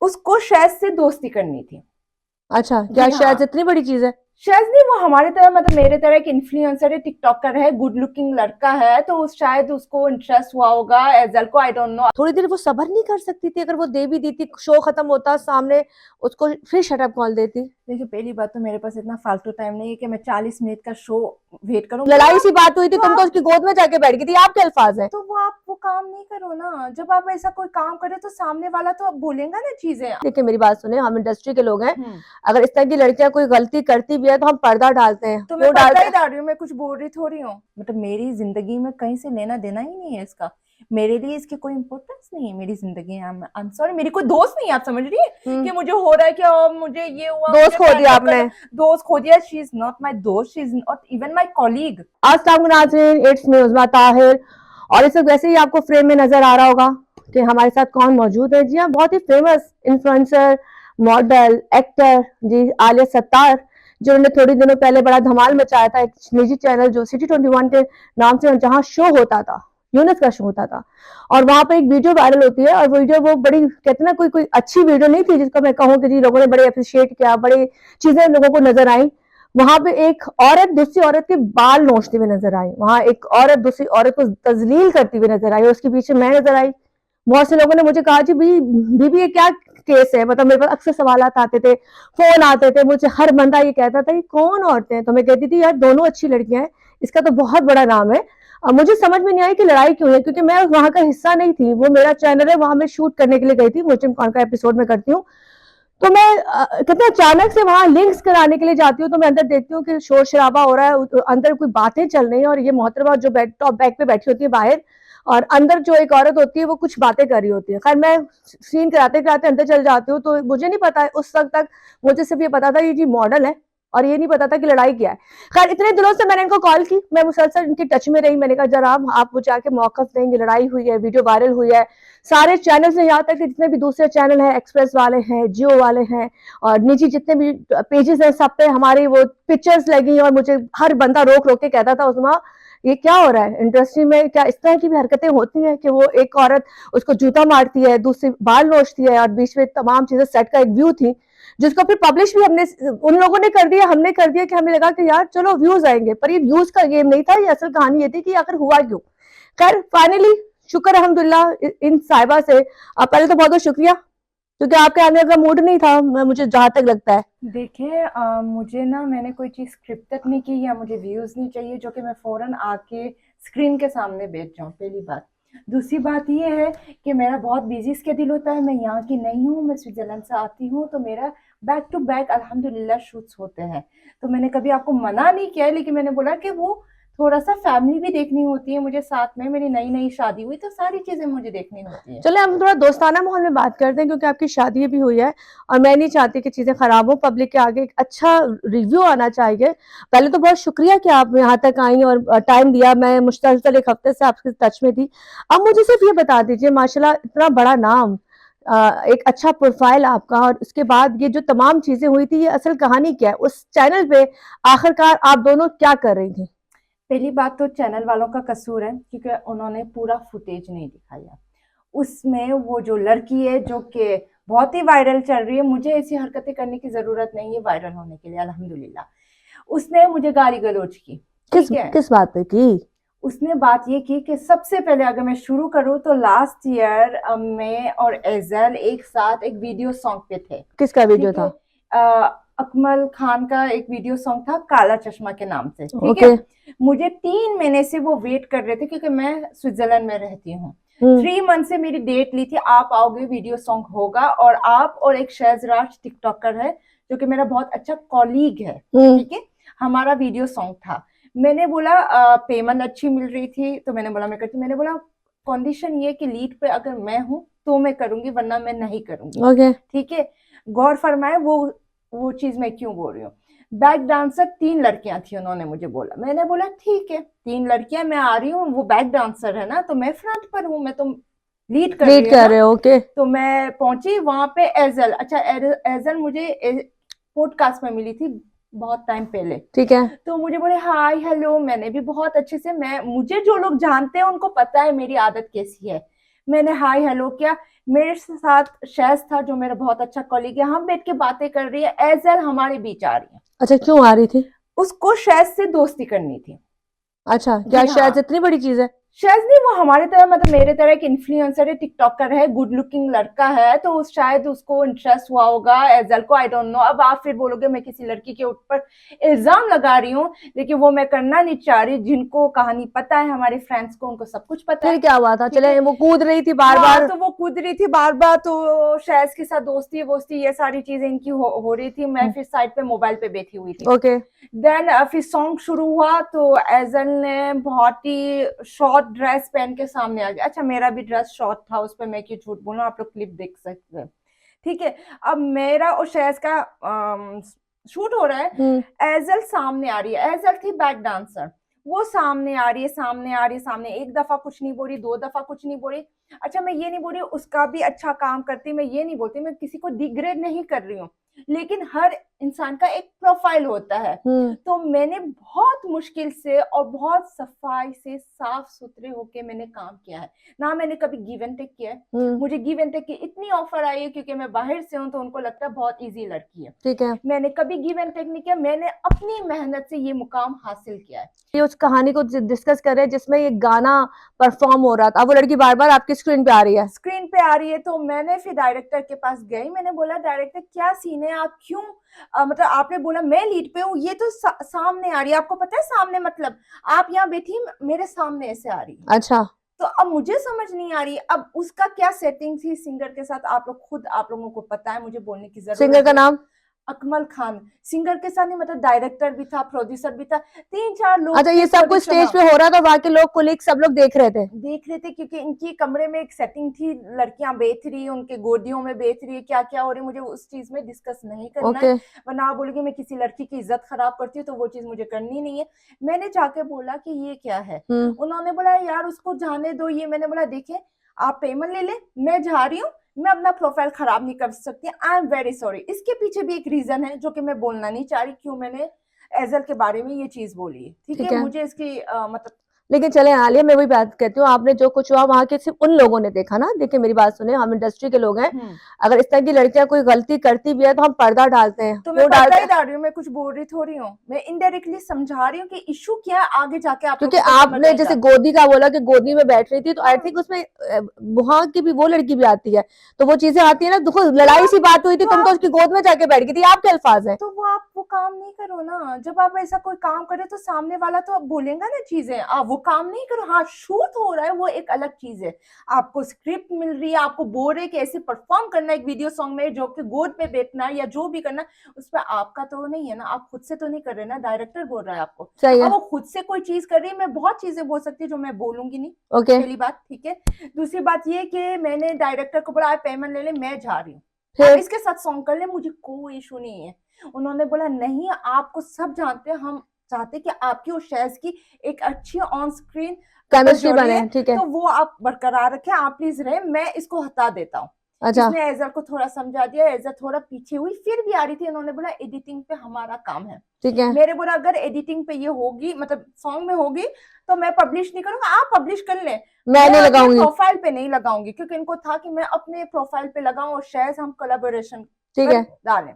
उसको शायद से दोस्ती करनी थी। अच्छा, क्या जी शायद हाँ, इतनी बड़ी चीज है? शायद नहीं, वो हमारे तरह मतलब मेरे तरह एक इन्फ्लुएंसर है, टिकटॉकर है, गुड लुकिंग लड़का है, तो शायद उसको इंटरेस्ट हुआ होगा एजल को, आई डोंट नो। थोड़ी देर वो सब्र नहीं कर सकती थी? अगर वो दे भी दी थी, शो खत्म होता सामने, उसको फिर शटअप कॉल देती। देखिए पहली बात तो मेरे पास इतना फालतू टाइम नहीं है कि मैं 40 मिनट का शो वेट करूं। लड़ाई सी बात हुई थी, तुम तो उसकी गोद में जाके बैठ गई थी, आपके अल्फाज है। तो वो आप वो काम नहीं करो ना, जब आप ऐसा कोई काम करे तो सामने वाला तो अब बोलेगा ना चीजें। देखिए मेरी बात सुने, हम इंडस्ट्री के लोग हैं। हम्म। अगर इस तरह की लड़कियां कोई गलती करती भी है तो हम पर्दा डालते हैं। तो मैं क्यों पर्दा डालते ही हैं? डाल रही हूँ, मैं कुछ बोल रही थोड़ी हूँ, मतलब मेरी जिंदगी में कहीं से लेना देना ही नहीं है इसका। मेरे लिए इसकी कोई इंपॉर्टेंस नहीं है, मेरी जिंदगी है। आई एम सॉरी, मेरी कोई दोस्त नहीं है, आप समझ रही है कि मुझे हो रहा है कि मुझे ये हुआ, दोस्त मुझे खो दिया पैंटअप आपने। करना। दोस्त खो दिया? शी इज नॉट माई दोस्त, she is not even my colleague. अस्सलाम नाज़रीन, इट्स मी उज़मा ताहिर। और इस वक्त वैसे ही आपको फ्रेम में नजर आ रहा होगा कि हमारे साथ कौन मौजूद है। जी हाँ, बहुत ही फेमस इन्फ्लुएंसर, मॉडल, एक्टर जी आलिया सत्तार, जिन्होंने थोड़ी दिनों पहले बड़ा धमाल मचाया था एक निजी चैनल जो सिटी 21 के नाम से, जहां शो होता था, यूनिस का शो होता था। और वहां पे एक वीडियो वायरल होती है, और वीडियो वो बड़ी कहते ना, कोई कोई अच्छी वीडियो नहीं थी जिसको मैं कहूँ कि जी लोगों ने बड़े अप्रिशिएट किया, बड़ी चीजें लोगों को नजर आई। वहां पे एक औरत दूसरी औरत के बाल नोचती हुई नजर आई, वहां एक औरत दूसरी औरत को तजलील करती हुई नजर आई, और उसके पीछे मैं नजर आई। बहुत से लोगों ने मुझे कहा जी बीबी ये क्या केस है? मतलब मेरे पास अक्सर सवाल आते थे, फोन आते थे मुझे, हर बंदा ये कहता था ये कौन औरतें हैं? तो मैं कहती थी यार दोनों अच्छी लड़कियां हैं, इसका तो बहुत बड़ा नाम है। अब मुझे समझ में नहीं आई कि लड़ाई क्यों है, क्योंकि मैं वहां का हिस्सा नहीं थी, वो मेरा चैनल है, वहां मैं शूट करने के लिए गई थी, मुस्लिम कौन का एपिसोड में करती हूँ। तो मैं कहते हैं अचानक से वहां लिंक्स कराने के लिए जाती हूँ, तो मैं अंदर देखती हूँ कि शोर शराबा हो रहा है, अंदर कोई बातें चल रही हैं, और ये मोहतरमा जो टॉप बैग पे बैठी होती है बाहर, और अंदर जो एक औरत होती है वो कुछ बातें कर रही होती है। खैर मैं सीन कराते कराते अंदर चल जाती हूँ, तो मुझे नहीं पता उस वक्त तक, मुझे सिर्फ ये पता था ये जी मॉडल है, और ये नहीं पता था कि लड़ाई क्या है। खैर इतने दिनों से मैंने इनको कॉल की, मैं मुसलसल इनकी टच में रही, मैंने कहा जरा आप मुझे आके मौकफ देंगे, लड़ाई हुई है, वीडियो वायरल हुई है, सारे चैनल से, यहाँ तक कि जितने भी दूसरे चैनल हैं, एक्सप्रेस वाले हैं, जियो वाले हैं, और निजी जितने भी पेजेस हैं, सब पे हमारी वो पिक्चर्स लगी, और मुझे हर बंदा रोक रोक के कहता था उस्मा ये क्या हो रहा है इंडस्ट्री में, क्या इस तरह की भी हरकतें होती हैं कि वो एक औरत उसको जूता मारती है, दूसरी बाल नोचती है, और बीच में तमाम चीजें सेट का एक व्यू थी जिसको फिर पब्लिश भी हमने, उन लोगों ने कर दिया, हमने कर दिया, कि हमें लगा कि यार चलो व्यूज आएंगे, पर ये व्यूज का गेम नहीं था, ये असल कहानी ये थी कि आखिर हुआ क्यों। खैर फाइनली शुक्र अल्हम्दुलिल्लाह इन साहिबा से, पहले तो बहुत बहुत शुक्रिया, क्योंकि आपके आने का मूड नहीं था, मुझे जहां तक लगता है। देखिए मुझे ना, मैंने कोई चीज़ स्क्रिप्टेड नहीं की, या मुझे व्यूज़ नहीं चाहिए जो कि मैं फ़ौरन आके स्क्रीन के सामने बैठ जाऊँ, पहली बात। दूसरी बात ये है कि मेरा बहुत बिजी स्केड्यूल होता है, मैं यहाँ की नहीं हूँ, मैं स्विट्ज़रलैंड से आती हूँ, तो मेरा बैक टू बैक अल्हम्दुलिल्लाह शूट्स होते हैं। तो मैंने कभी आपको मना नहीं किया है, लेकिन मैंने बोला कि वो थोड़ा-सा फैमिली भी देखनी होती है मुझे साथ में, मेरी नई-नई शादी हुई, तो सारी चीज़ें मुझे देखनी होती हैं। चले हम थोड़ा दोस्ताना माहौल में बात करते हैं, क्योंकि आपकी शादी भी हुई है, और मैं नहीं चाहती कि चीजें खराब हो, पब्लिक के आगे एक अच्छा रिव्यू आना चाहिए। पहले तो बहुत शुक्रिया कि आप यहाँ तक आई और टाइम दिया, मैं मुस्तकिल एक हफ्ते से आपके टच में थी। अब मुझे सिर्फ ये बता दीजिए, माशाल्लाह इतना बड़ा नाम, एक अच्छा प्रोफाइल आपका, और उसके बाद ये जो तमाम चीजें हुई थी, ये असल कहानी क्या है उस चैनल पे? आखिरकार आप दोनों क्या कर रही थी? पहली बात तो चैनल वालों का कसूर है, क्योंकि उन्होंने पूरा फुटेज नहीं दिखाया। उसमें वो जो लड़की है जो कि बहुत ही वायरल चल रही है, मुझे ऐसी हरकतें करने की ज़रूरत नहीं है वायरल होने के लिए, अल्हम्दुलिल्लाह। उसने मुझे गाली गलौज की, किस ठीक है। किस बात पे की? उसने बात ये की कि सबसे पहले अगर मैं शुरू करूँ तो लास्ट ईयर मैं और एजल एक साथ एक वीडियो सॉन्ग पे थे, किसका वीडियो ठीक है। था? अकमल खान का एक वीडियो सॉन्ग था काला चश्मा के नाम से, ठीक है। ओके। मुझे 3 महीने से वो वेट कर रहे थे, क्योंकि मैं स्विट्जरलैंड में रहती हूँ। हम्म। 3 मंथ से मेरी डेट ली थी, आप आओगे वीडियो सॉन्ग होगा, और आप और एक शहजराज टिकटॉकर है जो कि मेरा बहुत अच्छा कॉलीग है, ठीक है, हमारा वीडियो सॉन्ग था। मैंने बोला पेमेंट अच्छी मिल रही थी, तो मैंने बोला मैं करती, मैंने बोला कंडीशन ये कि लीड पे अगर मैं हूँ तो मैं करूंगी, वरना मैं नहीं करूंगी, ओके। ठीक है। गौर फरमाए वो चीज मैं क्यों बोल रही हूँ। बैक डांसर 3 लड़कियां थी, उन्होंने मुझे बोला, मैंने बोला ठीक है 3 लड़कियां, मैं आ रही हूँ, वो बैक डांसर है ना, तो मैं फ्रंट पर हूँ, मैं तो लीड कर लीड रही हूँ कर ना। रहे हो, ओके। तो मैं पहुंची वहां पे, एजल, अच्छा एजल मुझे पॉडकास्ट में मिली थी बहुत टाइम पहले। ठीक है। तो मुझे बोले हाय हेलो, मैंने भी बहुत अच्छे से, मैं मुझे जो लोग जानते हैं उनको पता है मेरी आदत कैसी है, मैंने हाय हेलो किया। मेरे साथ शैज़ था जो मेरा बहुत अच्छा कॉलीग है, हम बैठ के बातें कर रही है, एज़ल हमारे बीच आ रही है। अच्छा, क्यों आ रही थी? उसको शैज़ से दोस्ती करनी थी। अच्छा, क्या जी शायद हाँ। इतनी बड़ी चीज है? शायद नहीं, वो हमारे तरह मतलब मेरे तरह एक इन्फ्लुएंसर है, टिकटॉकर है, गुड लुकिंग लड़का है, तो शायद उसको इंटरेस्ट हुआ होगा एजल को, आई डोंट नो। अब आप फिर बोलोगे मैं किसी लड़की के ऊपर इल्जाम लगा रही हूँ, लेकिन वो मैं करना नहीं चाह रही। जिनको कहानी पता है, हमारे फ्रेंड्स को, उनको सब कुछ पता है। फिर क्या हुआ था? ठीक है। चले, वो कूद रही थी बार हाँ, बार। तो वो कूद रही थी बार बार, तो शैज़ के साथ दोस्ती वोस्ती ये सारी चीजें इनकी हो रही थी। मैं फिर साइड पे मोबाइल पे बैठी हुई थी। ओके। देन फिर सॉन्ग शुरू हुआ, तो एजल ने बहुत ही शॉर्ट ड्रेस पहन के सामने आ गया। अच्छा, मेरा भी ड्रेस शॉर्ट था, उस पर मैं क्यों झूठ बोलूं, आप लोग क्लिप देख सकते हैं। ठीक है। अब मेरा और शैज़ का शूट हो रहा हम्म। है। एजल सामने आ रही है, एजल थी बैक डांसर। वो सामने आ रही है, सामने आ रही है, सामने एक दफा कुछ नहीं बोली, दो दफा कुछ नहीं बोली। अच्छा, मैं ये नहीं बोल रही उसका भी अच्छा काम करती, मैं ये नहीं बोलती, मैं किसी को डिग्रेड नहीं कर रही हूँ, लेकिन हर इंसान का एक प्रोफाइल होता है। हम्म। तो मैंने बहुत मुश्किल से और बहुत सफाई से साफ सुथरे होके मैंने काम किया है। ना मैंने कभी गिव एंड टेक किया है। हम्म। मुझे गिव एंड टेक की इतनी ऑफर आई है क्योंकि मैं बाहर से हूँ, तो उनको लगता है बहुत इजी लड़की है। ठीक है। मैंने कभी गिव एंड टेक नहीं किया, मैंने अपनी मेहनत से ये मुकाम हासिल किया है। ये उस कहानी को डिस्कस कर रहे हैं जिसमें ये गाना परफॉर्म हो रहा था, वो लड़की बार बार आपकी स्क्रीन पे आ रही है। स्क्रीन पे आ रही है, तो मैंने फिर डायरेक्टर के पास गई, मैंने बोला डायरेक्टर क्या सीन है, आप क्यों मतलब आपने बोला मैं लीड पे हूँ, ये तो सामने आ रही है, आपको पता है सामने मतलब आप यहाँ बैठी मेरे सामने ऐसे आ रही है। अच्छा। तो अब मुझे समझ नहीं आ रही अब उसका क्या सेटिंग थी सिंगर के साथ, आप लोग खुद, आप लोगों को पता है, मुझे बोलने की सिंगर जरूरत का है। नाम? अकमल खान। सिंगर के साथ नहीं, मतलब डायरेक्टर भी था, प्रोड्यूसर भी था, तीन चार लोग अच्छा, थे ये सब कुछ प्रोड्यूसर। स्टेज पे हो रहा था, बाकी लोग कुलीग सब लोग देख रहे थे? देख रहे थे क्योंकि इनकी कमरे में एक सेटिंग थी, लड़कियां बैठ रही, उनके गोदियों में बैठ रही है, क्या क्या हो रही है, मुझे उस चीज में डिस्कस नहीं करना है, ओके। वरना आप बोलोगे मैं किसी लड़की की इज्जत खराब करती हूँ, तो वो चीज मुझे करनी नहीं है। मैंने जाके बोला कि ये क्या है। हम्म। उन्होंने बोला यार उसको जाने दो ये। मैंने बोला देखिए आप पेमेंट ले ले, मैं जा रही हूँ, मैं अपना प्रोफाइल खराब नहीं कर सकती, आई एम वेरी सॉरी। इसके पीछे भी एक रीजन है जो कि मैं बोलना नहीं चाह रही, क्यों मैंने एजल के बारे में ये चीज बोली है। ठीक ठीक है, है। मुझे इसकी मतलब लेकिन चले आलिया, मैं वही बात कहती हूँ, आपने जो कुछ हुआ वहां के सिर्फ उन लोगों ने देखा ना। देखिए मेरी बात सुने, हम इंडस्ट्री के लोग हैं, अगर इस तरह की लड़कियां कोई गलती करती भी है तो हम पर्दा डालते हैं, तो मैं क्यों पर्दा डालते ही हैं? डाल रही हूँ, मैं कुछ बोल रही थोड़ी हूँ, मैं इनडायरेक्टली समझा रही हूँ कि इशू क्या है, आगे जाके आप क्योंकि लोगों को समझ आपने जैसे आएगा। गोदी का बोला कि गोदी में बैठ रही थी, तो आई हाँ। थिंक उसमें वहां की भी वो लड़की भी आती है, तो वो चीजें आती है ना। देखो तो लड़ाई आप सी बात हुई थी, तो तुम तो आप उसकी गोद में जाके बैठ गई थी, आपके अल्फाज हैं। तो वो काम नहीं करो ना। जब आप ऐसा कोई काम करे तो सामने वाला तो अब बोलेगा ना चीजें, आप वो काम नहीं करो। हाँ, शूट हो रहा है वो एक अलग चीज है, आपको स्क्रिप्ट मिल रही है, आपको बोल रहे कि ऐसे परफॉर्म करना है एक वीडियो सॉन्ग में, जो कि गोद पे बैठना है या जो भी करना, उस पर आपका तो नहीं है ना, आप खुद से तो नहीं कर रहे ना, डायरेक्टर बोल रहा है आपको। सही अब है। वो खुद से कोई चीज कर रही है, मैं बहुत चीजें बोल सकती हूँ जो मैं बोलूंगी नहीं। ओके। पहली बात, ठीक है। दूसरी बात ये कि मैंने डायरेक्टर को बोला आप पेमेंट ले ले, मैं जा रही हूँ, आप फिर इसके साथ सॉन्ग कर ले, मुझे कोई इशू नहीं है। उन्होंने बोला नहीं, आपको सब जानते हैं, हम चाहते कि आपकी और शैज़ की एक अच्छी ऑन स्क्रीन कपल केमिस्ट्री जोड़ी बने, है, ठीक है। तो वो आप बरकरार रखें, आप प्लीज रहे, मैं इसको हटा देता हूँ। अच्छा। इसने एजर को थोड़ा समझा दिया, एजर थोड़ा पीछे हुई, फिर भी आ रही थी। उन्होंने बोला एडिटिंग पे हमारा काम है। ठीक है। मेरे बोला अगर एडिटिंग पे ये होगी, मतलब सॉन्ग में होगी, तो मैं पब्लिश नहीं करूंगा, आप पब्लिश कर ले, मैं नहीं अपने लगाऊंगी। प्रोफाइल पे नहीं लगाऊंगी, क्योंकि इनको था कि मैं अपने प्रोफाइल पे लगाऊं और शायद हम कोलैबोरेशन ठीक कर है। डालें।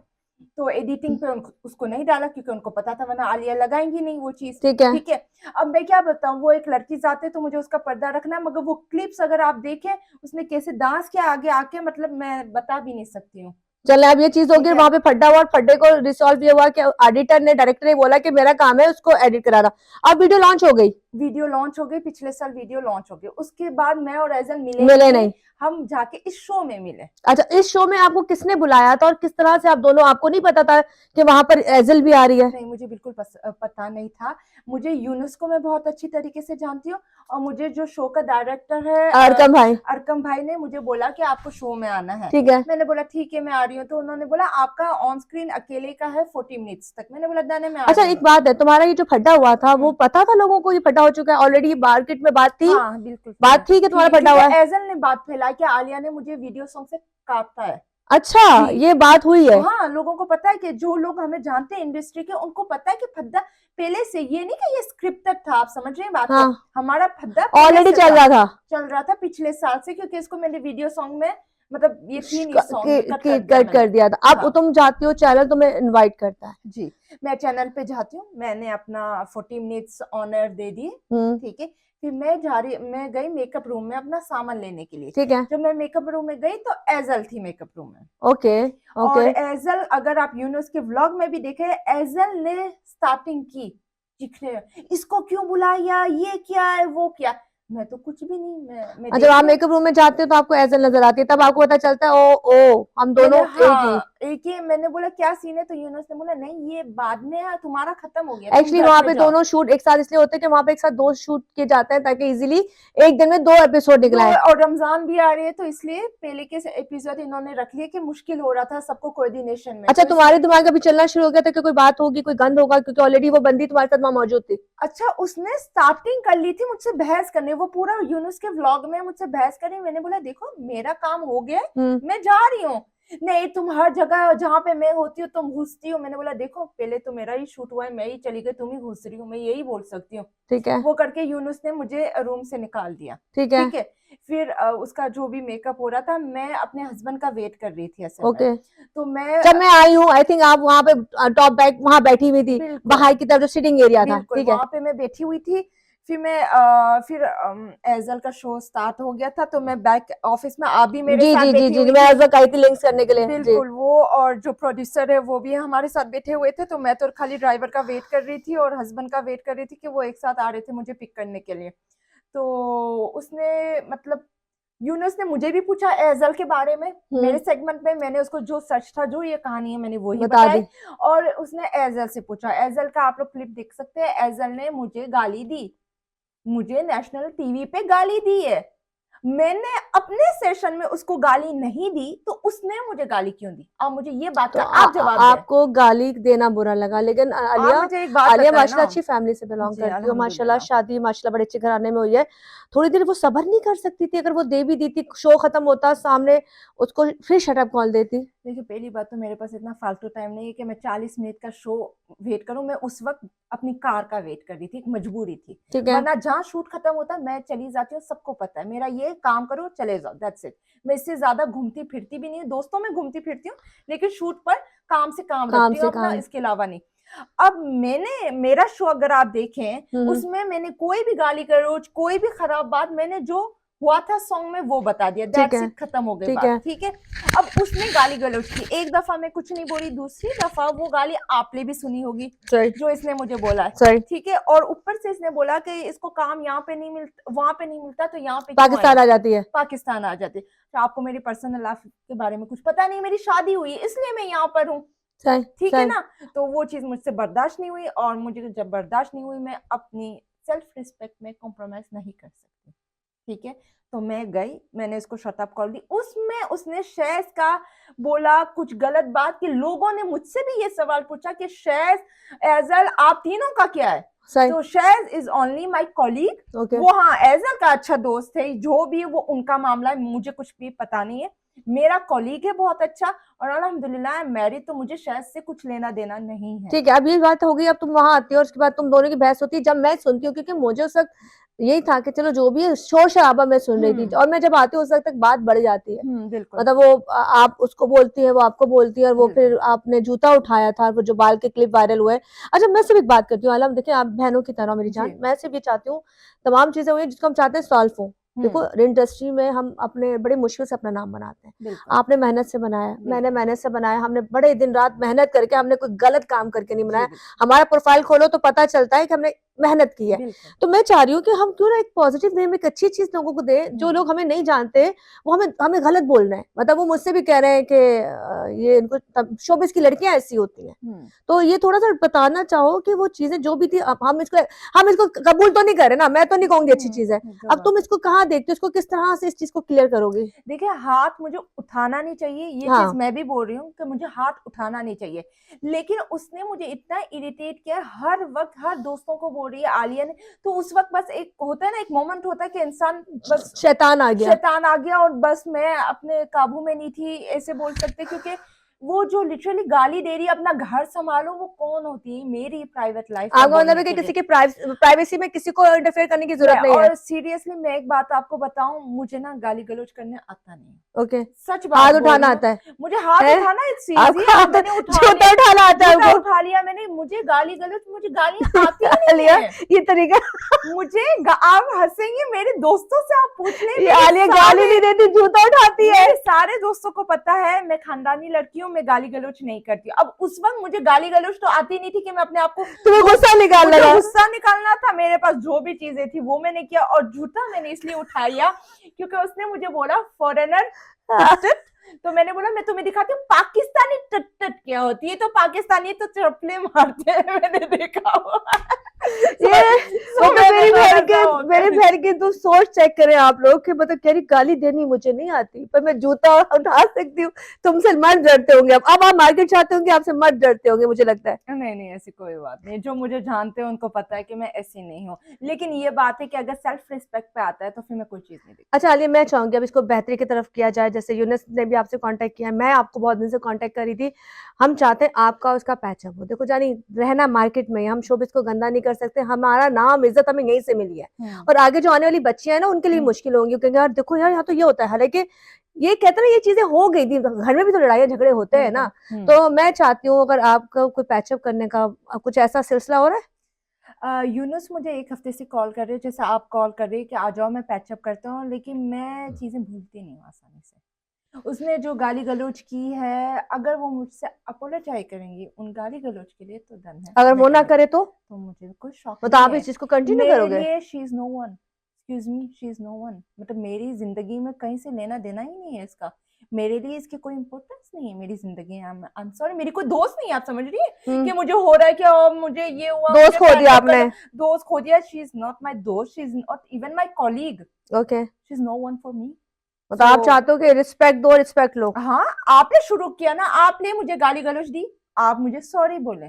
तो एडिटिंग पे उसको नहीं डाला, क्योंकि उनको पता था वरना आलिया लगाएंगी नहीं वो चीज। ठीक है। ठीक है। अब मैं क्या बताऊं, वो एक लड़की जाते तो मुझे उसका पर्दा रखना है, मगर वो क्लिप्स अगर आप देखें उसने कैसे डांस किया आगे आके, मतलब मैं बता भी नहीं सकती हूँ। चले, अब ये चीज होगी, ठीक है। वहां पे फड्डा हुआ और फड्डे को रिसॉल्व ये हुआ कि एडिटर ने, डायरेक्टर ने बोला कि मेरा काम है उसको एडिट कराना। अब वीडियो लॉन्च हो गई। वीडियो लॉन्च हो गई, पिछले साल वीडियो लॉन्च हो गई, उसके बाद मैं और एजन मिले मिले नहीं, नहीं। हम जाके इस शो में मिले। अच्छा, इस शो में आपको किसने बुलाया था और किस तरह से आप दोनों, आपको नहीं पता था कि वहां पर एजल भी आ रही है? नहीं, मुझे बिल्कुल पता नहीं था। मुझे यूनुस को मैं बहुत अच्छी तरीके से जानती हूँ, और मुझे जो शो का डायरेक्टर है अरकम भाई। अरकम भाई ने मुझे बोला कि आपको शो में आना है। ठीक है। मैंने बोला ठीक है मैं आ रही हूँ, तो उन्होंने बोला आपका ऑन स्क्रीन अकेले का है 40 मिनट्स तक। मैंने बोला दाने मैं आ अच्छा, रही एक हूँ। बात है, तुम्हारा ये जो फड्डा हुआ था वो पता था लोगों को ये फड्डा हो चुका है ऑलरेडी? मार्केट में बात थी? हाँ बिल्कुल बात थी कि तुम्हारा फड्डा हुआ क्योंकि है? एजल ने बात फैलाई कि आलिया ने मुझे वीडियो सॉन्ग से काटा है। अच्छा, जी। ये बात हुई है? हाँ, लोगों को पता है कि जो लोग हमें जानते हैं इंडस्ट्री के, उनको पता है कि फद्दा पहले से, ये नहीं कि ये स्क्रिप्टेड था, आप समझ रहे हैं बात को? हाँ हमारा फद्दा पहले ऑलरेडी से चल रहा था, चल रहा था पिछले साल से, क्योंकि इसको मैंने वीडियो सॉन्ग में, मतलब ये 3 ये सॉन्ग कट कर दिया कट कर मैंने। दिया था। अब हाँ तुम जाती हो, चैनल तुम्हें इनवाइट करता है। जी, मैं चैनल पे जाती हूँ, मैंने अपना 40 मिनट्स ऑनर दे दिए, ठीक है। फिर मैं गई मेकअप रूम में अपना सामान लेने के लिए। ठीक है, जब मैं मेकअप रूम में गई तो एजल थी मेकअप रूम में। ओके और ओके, एजल, अगर आप यूनुस के व्लॉग में भी देखे, एजल ने स्टार्टिंग की चिखने, इसको क्यों बुलाया, ये क्या है, वो क्या। मैं तो कुछ भी नहीं, मैं जब देख आप रही हूँ। मेकअप रूम में जाते हो तो आपको एजल नजर आती है, तब आपको पता चलता है ओ हम मैंने, दोनों एक ही। हाँ एक ही। मैंने बोला क्या सीन है, तो यूनुस ने बोला नहीं ये बाद में है, तुम्हारा खत्म हो गया, तुम एक्चुअली घर वहां पे पे जाओ। दोनों शूट एक साथ इसलिए होते हैं कि वहां पे एक साथ 2 शूट किए जाते हैं, ताकि इजीली एक दिन में 2 एपिसोड दो, निकलाए। और रमजान भी आ रही है, तो इसलिए पहले के एपिसोड इन्होंने रख लिए कि मुश्किल हो रहा था सबको कोऑर्डिनेशन में, अच्छा, तो तुम्हारे इसलिए। दिमाग में अभी चलना शुरू हो गया था कि कोई बात होगी, कोई गंद होगा, क्योंकि ऑलरेडी वो बंदी तुम्हारे साथ वहां मौजूद थी। अच्छा, उसने स्टार्टिंग कर ली थी मुझसे बहस करने, वो पूरा यूनुस के व्लॉग में मुझसे बहस कर रही। मैंने बोला देखो मेरा काम हो गया है, मैं जा रही हूँ। नहीं तुम हर जगह जहाँ पे मैं होती हूँ तुम घुसती हो। मैंने बोला देखो पहले तो मेरा ही शूट हुआ है, मैं ही चली गई, तुम ही घुस रही हो, मैं यही बोल सकती हूँ। ठीक है वो करके यूनुस ने मुझे रूम से निकाल दिया। ठीक है, ठीक है। फिर उसका जो भी मेकअप हो रहा था, मैं अपने हस्बैंड का वेट कर रही थी असल में। ओके। तो मैं, जब मैं आई हूँ आई थिंक आप वहां पे टॉप बैक वहां बैठी हुई थी, बिल्कुल बाहर की तरफ जो सिटिंग एरिया था, बिल्कुल ठीक है। वहां पे मैं बैठी हुई थी। फिर एजल का शो स्टार्ट हो गया था, तो मैं बैक ऑफिस में आप भी मेरे जी साथ जी जी बैठी जी, हुई मैं थी। ऐसा आई थी लिंक्स करने के लिए जी। बिल्कुल, वो और जो प्रोड्यूसर है वो भी हमारे साथ बैठे हुए थे, तो मैं तो खाली ड्राइवर का वेट कर रही थी और हस्बैंड का वेट कर रही थी कि वो एक साथ आ रहे थे मुझे पिक करने के लिए। तो उसने, मतलब यूनुस ने मुझे भी पूछा एजल के बारे में, मेरे सेगमेंट में मैंने उसको जो सच था, जो ये कहानी है, मैंने वही बता बताई। दी। और उसने एजल से पूछा, एजल का आप लोग क्लिप देख सकते हैं, एजल ने मुझे गाली दी, मुझे नेशनल टीवी पे गाली दी है। मैंने अपने सेशन में उसको गाली नहीं दी, तो उसने मुझे गाली क्यों दी? अब मुझे ये बात तो का आप जवाब दें। आपको गाली देना बुरा लगा, लेकिन आप आलिया, मुझे एक बात आलिया बताएं ना। माशाल्लाह अच्छी फैमिली से बिलोंग जी करती हो, माशाल्लाह अल्हम्दुलिल्लाह। शादी माशाल्लाह बड़े अच्छे घराने में हुई है। थोड़ी देर वो सब्र नहीं कर सकती थी? अगर वो दे भी दी थी, शो खत्म होता सामने, उसको फिर शटअप कॉल देती। देखिए पहली बात तो मेरे पास इतना फालतू टाइम नहीं है कि मैं 40 मिनट का शो वेट करूं। मैं उस वक्त अपनी कार का वेट कर रही थी, एक मजबूरी थी। ठीक है, वरना जहां शूट खत्म होता मैं चली जाती हूँ, सबको पता है मेरा ये काम करो चले जाओ, दैट्स इट। मैं इससे ज्यादा घूमती फिरती भी नहीं हूँ, दोस्तों में घूमती फिरती हूँ, लेकिन शूट पर काम से काम काम रखती हूँ से अपना, काम। इसके अलावा नहीं। अब मेरा शो अगर आप देखें, हम्म, उसमें मैंने कोई भी गाली गलौज, कोई भी खराब बात, मैंने जो हुआ था सॉन्ग में वो बता दिया, ठीक दैट्स है इट, खत्म हो गई ठीक बात, है, ठीक है। अब उसने गाली गलौज की, एक दफा मैं कुछ नहीं बोली, दूसरी दफा वो गाली आपने भी सुनी होगी सही जो इसने मुझे बोला है, सही। ठीक है। और ऊपर से इसने बोला कि इसको काम यहाँ पे नहीं मिलता, वहां पे नहीं मिलता, तो यहाँ पे क्यों आई, पाकिस्तान आ जाती है। पाकिस्तान आ जाते। तो आपको मेरी पर्सनल लाइफ के बारे में कुछ पता नहीं, मेरी शादी हुई है इसलिए मैं यहाँ पर हूँ, सही ठीक है सही। ना। तो वो चीज मुझसे बर्दाश्त नहीं हुई, और मुझे जब बर्दाश्त नहीं हुई, मैं अपनी सेल्फ रिस्पेक्ट में कॉम्प्रोमाइज नहीं कर सकती, ठीक है। तो मैं गई, मैंने इसको शटअप कॉल दी, उसमें उसने शैज़ का बोला कुछ गलत बात, कि लोगों ने मुझसे भी ये सवाल पूछा कि शैज़, एजल, आप तीनों का क्या है? सही, तो Shaz is only my colleague, okay. वो हाँ एजल का अच्छा दोस्त है, जो भी वो उनका मामला है, मुझे कुछ भी पता नहीं है। मेरा कॉलीग है बहुत अच्छा, और अल्हम्दुलिल्लाह मैरिड, तो मुझे शैज़ से कुछ लेना देना नहीं है। ठीक है, अब ये बात हो गई, अब तुम वहां आती हो और उसके बाद तुम दोनों की बहस होती है। जब मैं सुनती हूँ, क्योंकि मुझे उस वक्त यही था कि चलो जो भी है, शोर शराबा मैं सुन रही थी, और मैं जब आती हूँ उस वक्त तक बात बढ़ जाती है। बिल्कुल मतलब वो आप उसको बोलती है, वो आपको बोलती है, और वो बिल्कुल। फिर आपने जूता उठाया था, वो जो बाल के क्लिप वायरल हुए। अच्छा, मैं सिर्फ एक बात करती हूँ आलम, देखिए आप बहनों की तरह मेरी जी। जान, मैं सिर्फ ये चाहती हूँ तमाम चीजें हुई जिसको हम चाहते हैं सॉल्व हो। देखो इंडस्ट्री में हम अपने बड़े मुश्किल से अपना नाम बनाते हैं। बिल्कुल आपने मेहनत से बनाया, मैंने बिल्कुल। मेहनत से बनाया, हमने बड़े दिन रात मेहनत करके, हमने कोई गलत काम करके नहीं जी बनाया। बिल्कुल हमारा प्रोफाइल खोलो तो पता चलता है कि हमने मेहनत की है। बिल्कुल। तो मैं चाह रही हूँ कि हम क्यों ना एक पॉजिटिव वे में एक अच्छी चीज लोगों को दें। जो लोग हमें नहीं जानते वो हमें हमें गलत बोल रहे हैं, मतलब वो मुझसे भी कह रहे हैं कि ये इनको शोबिस की लड़कियां ऐसी होती हैं। तो ये थोड़ा सा बताना चाहो कि वो चीजें जो भी थी, अब हम इसको कबूल तो नहीं कर रहे ना, मैं तो नहीं कहूंगी अच्छी चीज है। अब तुम इसको कहाँ देखते हो, इसको किस तरह से इस चीज को क्लियर करोगी? देखिए हाथ मुझे उठाना नहीं चाहिए, ये चीज हाँ मैं भी बोल रही हूँ कि मुझे हाथ उठाना नहीं चाहिए, लेकिन उसने मुझे इतना इरिटेट किया, हर वक्त हर दोस्तों को बोल रही है आलिया ने। तो उस वक्त बस एक होता है ना, एक मोमेंट होता है कि इंसान बस शैतान आ गया। शैतान आ गया, और बस मैं अपने काबू में नहीं थी, ऐसे बोल सकते, क्योंकि वो जो लिटरली गाली दे रही है अपना घर संभालो, वो कौन होती है? मेरी प्राइवेट लाइफ में आपका मतलब बोलने है कि के किसी लिए। की प्राइवेसी में किसी को इंटरफेयर करने की जरूरत नहीं है। और सीरियसली मैं एक बात आपको बताऊं, मुझे ना गाली गलौज करने आता नहीं। ओके। सच बात हाथ बोल रही उठाना हूँ। आता है? मुझे हाथ हैं? उठाना इट्स इजी, आपको हाँ हाथ मैंने उठा जूता लिया, उठाना आता है जूता आपको? उठा लिया मैंने। मुझे गाली गलौज, मुझे गालियां आती ही नहीं आलिया, है। ये तरीका। मुझे आप हंसेंगे, मेरे दोस्तों से आप पूछ ले, ये मेरे आलिया गाली सारे नहीं देती, जूता उठाती है। मेरे सारे दोस्तों को पता है मैं खानदानी लड़की हूँ, मैं गाली गलौज नहीं करती। अब उस वक्त मुझे गाली गलौज तो आती नहीं थी कि मैं अपने आप को तुम्हें गुस्सा निकाल मुझे लगा? गुस्सा निकालना था। मेरे पास जो भी चीजें थी वो मैंने किया, और जूता मैंने इसलिए उठाया क्योंकि उसने मुझे बोला फॉरेनर टट, तो मैंने बोला मैं तुम्हें दिखाती हूँ पाकिस्तानी टट टट क्या होती है। तो पाकिस्तानी तो चप्पलें मारते हैं, मैंने देखा हुआ है। ये सो मतलब मैंने थोड़ा सा हो मेरे गया। बहन की तो सोच चेक करें आप लोग कि मतलब कह रही गाली देनी मुझे नहीं आती पर मैं जूता उठा सकती हूँ। तुमसे मत डरते होंगे, अब आप मार्केट जाते होंगे, आपसे मत डरते होंगे मुझे लगता है। नहीं नहीं, ऐसी कोई बात नहीं। जो मुझे जानते हैं उनको पता है कि मैं ऐसी नहीं हूँ। लेकिन ये बात है कि अगर सेल्फ रिस्पेक्ट पे आता है तो फिर मैं कोई चीज नहीं देखती। अच्छा आलिया, मैं चाहूंगी अब इसको बेहतरी की तरफ किया जाए। जैसे यूनिस ने भी आपसे कांटेक्ट किया, मैं आपको बहुत दिन से कांटेक्ट करी थी। हम चाहते हैं आपका उसका पैचअप हो। देखो जानी, रहना मार्केट में, हम शोबिस को गंदा नहीं कर सकते। हमारा नाम इज्जत हमें यहीं से मिली है, और आगे जो आने वाली बच्चियां हैं ना उनके लिए मुश्किल होंगी, क्योंकि यार देखो यार यहाँ तो ये होता है। हालांकि ये कहते हैं ना, ये चीजें हो गई थी, घर में भी तो लड़ाइयाँ झगड़े होते हैं ना। तो मैं चाहती हूँ अगर आपका कोई पैचअप करने का कुछ ऐसा सिलसिला हो रहा है। यूनुस मुझे एक हफ्ते से कॉल कर रहे हो, जैसे आप कॉल कर रहे हैं कि आ जाओ मैं पैचअप करता हूँ, लेकिन मैं चीजें भूलती नहीं हूँ आसानी से। उसने जो गाली गलौज की है, अगर वो मुझसे अपोलोजाइज करेंगी उन गाली गलौज के लिए, तो डन है, अगर मैं वो ना करूँ। करे तो तो मुझे कोई शौक तो नहीं आप है। इस चीज को कंटिन्यू मेरे करोगे? लिए she is no one, excuse me, she is no one. मतलब मेरी जिंदगी में कहीं से लेना देना ही नहीं है इसका। मेरे लिए इसकी कोई इंपॉर्टेंस नहीं है। मेरी जिंदगी, आई एम सॉरी, मेरी कोई दोस्त नहीं है। आप समझ रही है कि मुझे हो रहा है क्या, मुझे ये हुआ, दोस्त मुझे खो दिया पैचअप आपने? करना। दोस्त खो दिया? शी इज नॉट माई दोस्त, she is not even my colleague, okay. She is no one for me. मतलब सो आप चाहते हो कि रिस्पेक्ट दो, रिस्पेक्ट लो। हाँ, आपने शुरू किया ना, आपने मुझे गाली गलौज दी, आप मुझे सॉरी बोले,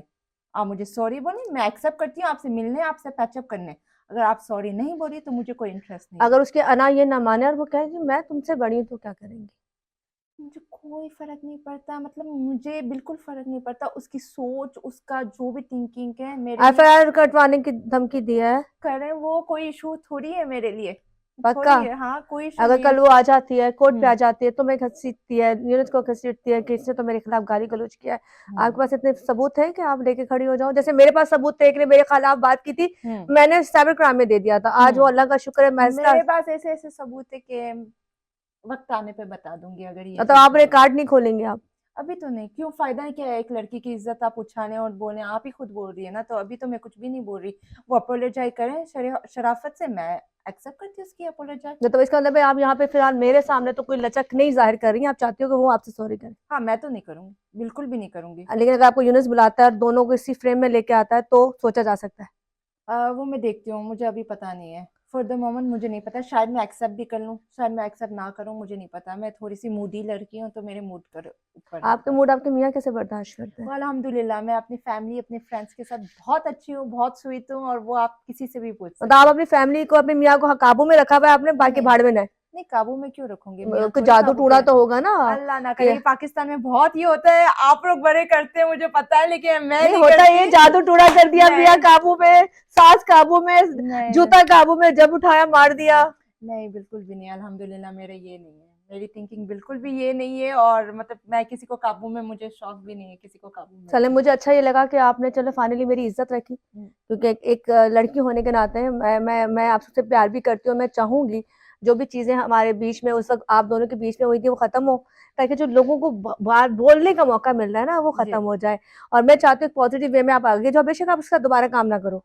आप मुझे सॉरी बोले, मैं एक्सेप्ट करती हूँ आपसे मिलने, आपसे पैचअप करने। अगर आप सॉरी नहीं बोली तो मुझे कोई इंटरेस्ट नहीं है। अगर उसके अना ये ना माने और वो कहे कि मैं तुमसे बड़ी हूँ, तो क्या करेंगे? मुझे कोई फर्क नहीं पड़ता, मतलब मुझे बिल्कुल फर्क नहीं पड़ता। उसकी सोच, उसका जो भी थिंकिंग है मेरे लिए, एफआईआर कटवाने की धमकी दिया है? करें, वो कोई इशू थोड़ी है मेरे लिए, पक्का? थोड़ी है। हाँ, कोई इशू अगर नहीं है। कल वो आ जाती है, कोर्ट पे आ हम्म जाती है, तो मैं घसीटती है, यूनिट को घसीटती है कि इसने तो मेरे खिलाफ गाली गलौज किया है। हम्म आपके पास इतने सबूत है कि आप लेके खड़ी हो जाओ? जैसे मेरे पास सबूत थे, एक ने मेरे खिलाफ बात की थी, हम्म मैंने साइबर क्राइम में दे दिया था। आज वो अल्लाह का शुक्र है महसला। मेरे पास ऐसे ऐसे सबूत है कि वक्त आने पे बता दूंगी अगर ये मतलब चीज आप हुई। रिकॉर्ड नहीं खोलेंगे आप? अभी तो नहीं, क्यों, फायदा है क्या है? एक लड़की की इज्जत आप उछाने और बोले, आप ही खुद बोल रही है ना, तो अभी तो मैं कुछ भी नहीं बोल रही। वो अपोलोजाइज करें शराफत से, मैं एक्सेप्ट करती हूँ उसकी अपोलोजाइज। मतलब इसका मतलब है आप यहाँ पे फिलहाल मेरे सामने तो कोई लचक नहीं जाहिर कर रही हैं, आप चाहती हो कि वो आपसे सॉरी करे। हाँ, मैं तो नहीं करूंगी, बिल्कुल भी नहीं करूंगी। लेकिन अगर आपको यूनुस बुलाता है और दोनों को इसी फ्रेम में लेके आता है तो सोचा जा सकता है। वो मैं देखती हूँ, मुझे अभी पता नहीं है। फॉर द मोमेंट मुझे नहीं पता, शायद मैं एक्सेप्ट भी कर लूँ, शायद मैं एक्सेप्ट ना करूँ, मुझे नहीं पता। मैं थोड़ी सी मूडी लड़की हूँ, तो मेरे मूड कर ऊपर आपके रहता है। मूड आपके मियाँ कैसे बर्दाश्त करते हैं? वो अल्हम्दुलिल्लाह, मैं अपनी फैमिली, अपने फ्रेंड्स के साथ बहुत अच्छी हूँ, बहुत स्वीट हूँ, और वो आप किसी से भी पूछ मतलब आप सकते हैं। अपनी फैमिली को, अपने मियाँ को काबू में रखा हुआ है आपने, नहीं बाकी नहीं भाड़ में न है? नहीं, काबू में क्यों रखूंगी, मियाँ कोई थोड़ी जादू काबू टूना पे। तो होगा ना अल्लाह ना कि? करे। पाकिस्तान में बहुत ये होता है, आप लोग बड़े करते हैं मुझे पता है, लेकिन मैं नहीं नहीं होता, करती। ये जादू टूना कर दिया, मियाँ नहीं काबू में, सास काबू में, नहीं नहीं जूता काबू में, जब उठाया मार दिया। नहीं, बिल्कुल भी नहीं, अल्हम्दुलिल्लाह मेरा ये नहीं है। मेरी थिंकिंग बिल्कुल भी ये नहीं है, और मतलब मैं किसी को काबू में, मुझे शौक भी नहीं है किसी को काबू में चले, रखने मुझे अच्छा ये लगा कि आपने चलो फाइनली मेरी इज्जत रखी, का। क्योंकि एक लड़की होने के नाते मैं आपसे प्यार भी करती हूँ। मैं चाहूंगी जो भी चीजें हमारे बीच में उस वक्त आप दोनों के बीच में हुई थी वो खत्म हो, ताकि जो लोगों को बात बोलने का मौका मिल रहा है ना वो जी। खत्म हो जाए। और मैं चाहती हूँ पॉजिटिव वे में आप आगे जाओ, बेशक आप उसके साथ दोबारा काम ना करो।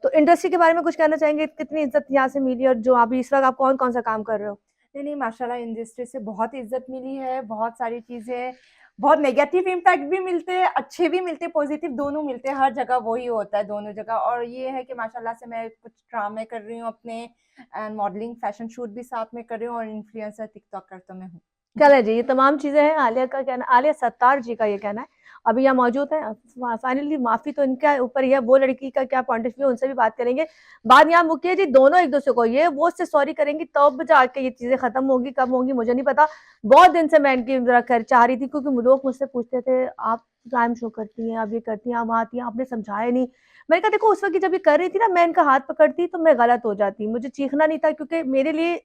तो इंडस्ट्री के बारे में कुछ कहना चाहेंगे? कितनी इज्जत यहाँ से मिली, और जो अभी इस वक्त आप कौन कौन सा काम कर रहे हो? नहीं नहीं, माशाल्लाह इंडस्ट्री से बहुत इज्जत मिली है, बहुत सारी चीजें, बहुत नेगेटिव इम्पैक्ट भी मिलते हैं, अच्छे भी मिलते हैं, पॉजिटिव दोनों मिलते हैं। हर जगह वही होता है, दोनों जगह। और ये है कि माशाल्लाह से मैं कुछ ड्रामे कर रही हूँ अपने, एंड मॉडलिंग, फैशन शूट भी साथ में कर रही हूँ, और इन्फ्लुएंसर टिकटॉकर तो मैं हूँ। चले जी, ये तमाम चीजें हैं आलिया का कहना, आलिया सत्तार जी का ये कहना है। अभी यहाँ मौजूद है, फाइनली माफी तो इनका ऊपर ही है, वो लड़की का क्या पॉइंट ऑफ व्यू, उनसे भी बात करेंगे। बात यहाँ मुख्य जी, दोनों एक दूसरे को ये वो से सॉरी करेंगी तब जाके ये चीजें खत्म होगी, कब होंगी मुझे नहीं पता। बहुत दिन से मैं इनकी जरा खैर चाह रही थी, क्योंकि लोग मुझसे पूछते थे आप टाइम शो करती हैं, आप ये करती हैं, आप वहाँ आती हैं, आपने समझाया नहीं। मैंने कहा देखो उस वक्त जब ये कर रही थी ना, मैं इनका हाथ पकड़ती तो मैं गलत हो जाती, मुझे चीखना नहीं था, क्योंकि मेरे लिए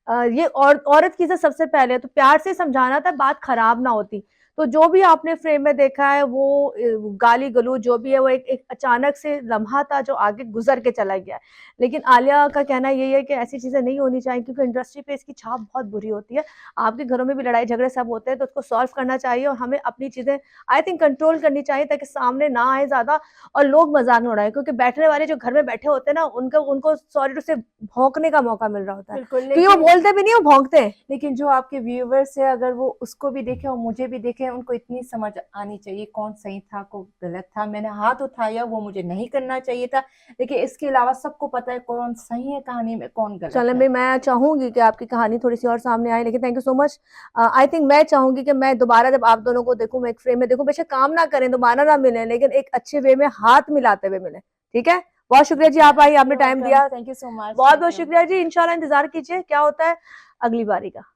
ये औरत की इज्जत सबसे पहले है, तो प्यार से समझाना था, बात खराब ना होती। तो जो भी आपने फ्रेम में देखा है वो गाली गलौज जो भी है, वो एक अचानक से लम्हा था जो आगे गुजर के चला गया है। लेकिन आलिया का कहना यही है कि ऐसी चीजें नहीं होनी चाहिए, क्योंकि इंडस्ट्री पे इसकी छाप बहुत बुरी होती है। आपके घरों में भी लड़ाई झगड़े सब होते हैं, तो उसको सॉल्व करना चाहिए, और हमें अपनी चीजें आई थिंक कंट्रोल करनी चाहिए, ताकि सामने ना आए ज्यादा और लोग मजाक न उड़ाए, क्योंकि बैठने वाले जो घर में बैठे होते हैं ना, उनको उनको सॉरी टू से भौंकने का मौका मिल रहा होता है, बिल्कुल, क्योंकि वो बोलते भी नहीं, वो भौंकते हैं। लेकिन जो आपके व्यूवर्स है, अगर वो उसको भी देखे और मुझे भी देखे, उनको इतनी समझ आनी चाहिए कौन सही था कौन गलत था। मैंने हाथ उठाया, वो मुझे नहीं करना चाहिए था, लेकिन इसके अलावा सबको पता है कौन सही है कहानी में, कौन गलत चलें है। भाई, मैं चाहूंगी कि आपकी कहानी थोड़ी सी और सामने आए, लेकिन thank you so much. I think मैं चाहूंगी कि मैं दोबारा जब आप दोनों को देखूं, मैं एक फ्रेम में देखूं, बेशक काम ना करें, दोबारा ना मिलें, लेकिन एक अच्छे वे में हाथ मिलाते हुए मिले। ठीक है, बहुत शुक्रिया जी, आप आई, आपने टाइम दिया, थैंक यू सो मच। बहुत बहुत शुक्रिया जी। इंशाल्लाह इंतजार कीजिए क्या होता है अगली बारी का।